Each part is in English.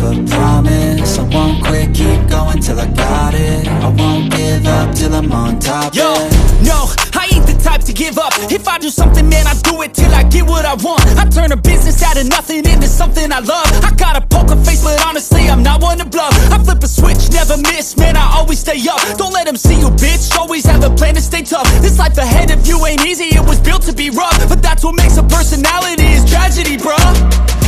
a promise. I won't quit, keep going till I got it. I won't give up till I'm on top. Yo, no, I ain't the type to give up. If I do something, man, I do it till I get what I want. I turn a business out of nothing into something I love. I got a poker face, but honestly, I'm not one to bluff. I flip a switch, never miss, man, I always stay up. Don't let them see you, bitch, always have a plan to stay tough. This life ahead of you ain't easy, it was built to be rough. But that's what makes a personality, is tragedy, bruh.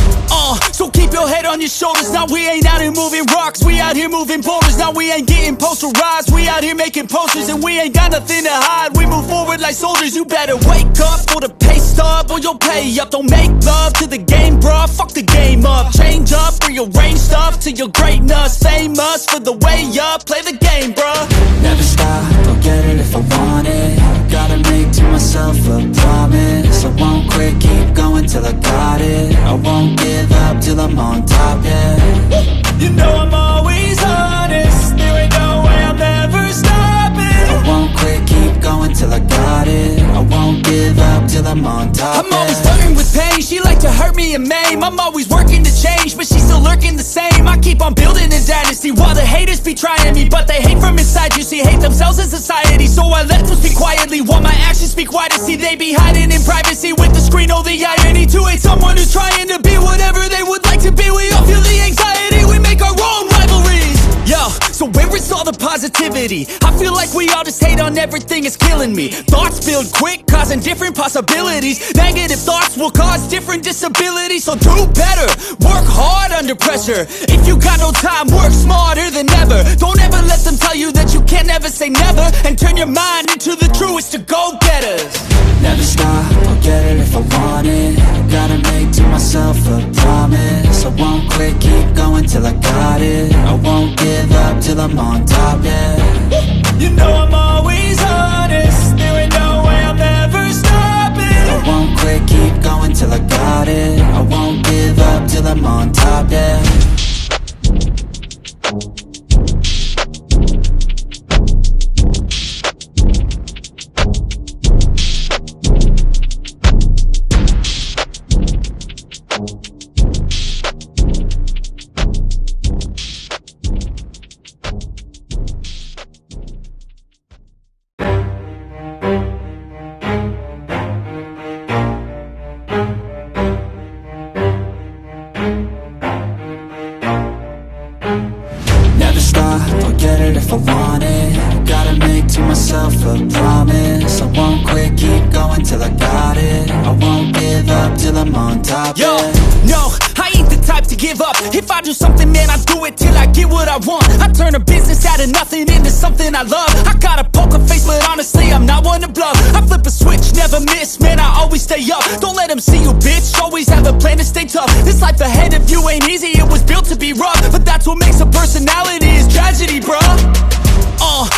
So keep your head on your shoulders. Now we ain't out here moving rocks, we out here moving boulders. Now we ain't getting posterized, we out here making posters. And we ain't got nothing to hide, we move forward like soldiers. You better wake up for the pay stub, or you'll pay up. Don't make love to the game, bruh, fuck the game up. Change up, rearrange stuff to your greatness. Famous for the way up, play the game, bruh. Never stop, I'll get it if I want it. Gotta make to myself a promise. I won't quit, keep going till I got it. I won't give up till I'm on top, yeah. You know I'm always honest, there ain't no way I'm ever stopping. I won't quit, keep going till I got it. I won't give up till I'm on top, I'm always flirting with pain, she like to hurt me and maim. I'm always working to change, but she's still lurking the same. I keep on building a dynasty while the haters be trying me. But they hate from inside, you see, hate themselves in society. So I let them speak quietly while my actions speak wider. See, they be hiding in privacy with the screen. Oh, the irony to hate someone who's trying to be whatever they would like to be. We all feel the anxiety, we make our own rivalries. Yo, so where is all the positivity? I feel like we all just hate on everything, it's killing me. Thoughts build quick, causing different possibilities. Negative thoughts will cause different disabilities. So do better, work hard under pressure. If you got no time, work smarter than ever. Don't ever let them tell you that you can't never say never. And turn your mind into the truest of go-getters. Never stop, I'll get it if I want it. Gotta make to myself a promise. I won't quit, keep going till I got it. I won't give up till I'm on top, yeah. You know I'm always honest, there ain't no way I'm ever stopping. I won't quit, keep going till I got it. I won't give up till I'm on top, yeah. If I want it, gotta make to myself a promise. I won't quit, keep going till I got it. I won't give up till I'm on top, yo, yeah. No, I ain't the type to give up. If I do something, man, I do it till I get what I want. I turn a business out of nothing into something I love. I got a poker face, but honestly, I'm not one to bluff. I flip a switch, never miss, man, I always stay up. Don't let them see you, bitch, always have a plan to stay tough. This life ahead of you ain't easy, it was built to be rough. But that's what makes a personality, is tragedy, bruh.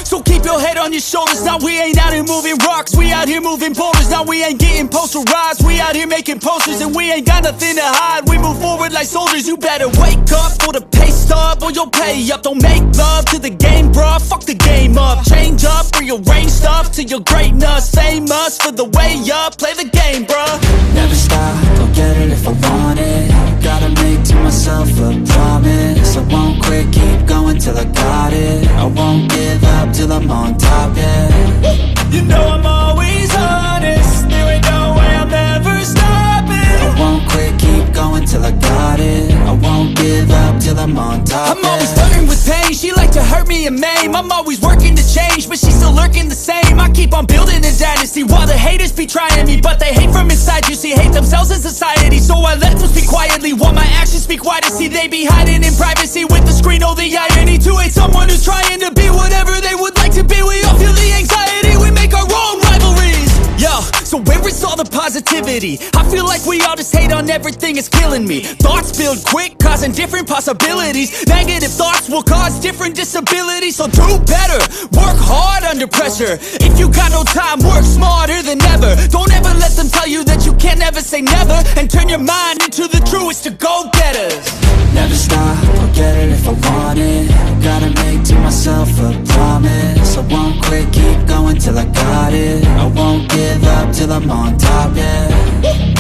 So keep your head on your shoulders. Now we ain't out here moving rocks, we out here moving boulders. Now we ain't getting posterized, we out here making posters. And we ain't got nothing to hide, we move forward like soldiers. You better wake up for the pay stub, or you'll pay up. Don't make love to the game, bruh, fuck the game up. Change up, rearrange stuff to your greatness. Famous for the way up, play the game, bruh. Never stop, I'll get it if I want it. Gotta make to myself a promise. I won't quit, keep going till I got it. I won't give up till I'm on top, yeah. You know I'm always honest, there ain't no way I'm ever stopping. I won't quit, keep going till I got it. I won't give up till I'm on top, I'm always flirting with pain, she like to hurt me and maim. I'm always working to change, but she's still lurking the same. I keep on building a dynasty while the haters be trying me. But they hate from inside, you see, hate themselves in society. So I let them speak quietly while my actions speak wider. See, they be hiding in privacy with the screen. Oh, the irony to hate someone who's trying to be whatever they would like to be. We all feel the anxiety, we make our own rivalries. Yo, so where is all the positivity? I feel like we all just hate on everything, it's killing me. Thoughts build quick, causing different possibilities. Negative thoughts will cause different disabilities. So do better, work hard under pressure. If you got no time, work smarter than ever. Don't ever let them tell you that you can't never say never. And turn your mind into the truest of go-getters. Never stop, I'll get it if I want it. Gotta make to myself a promise. I won't quit, keep going till I got it. I won't give up till I'm on top, yeah.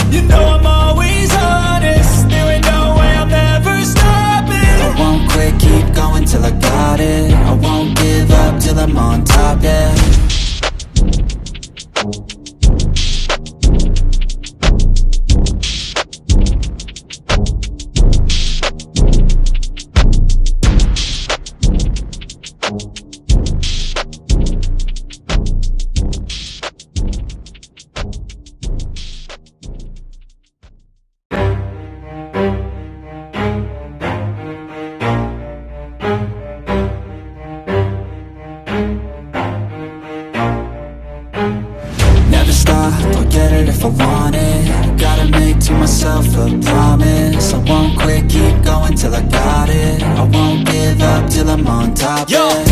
You know I'm always honest, there ain't no way I'm ever stopping. I a promise. I won't quit, keep going till I got it. I won't give up till I'm on top, yeah.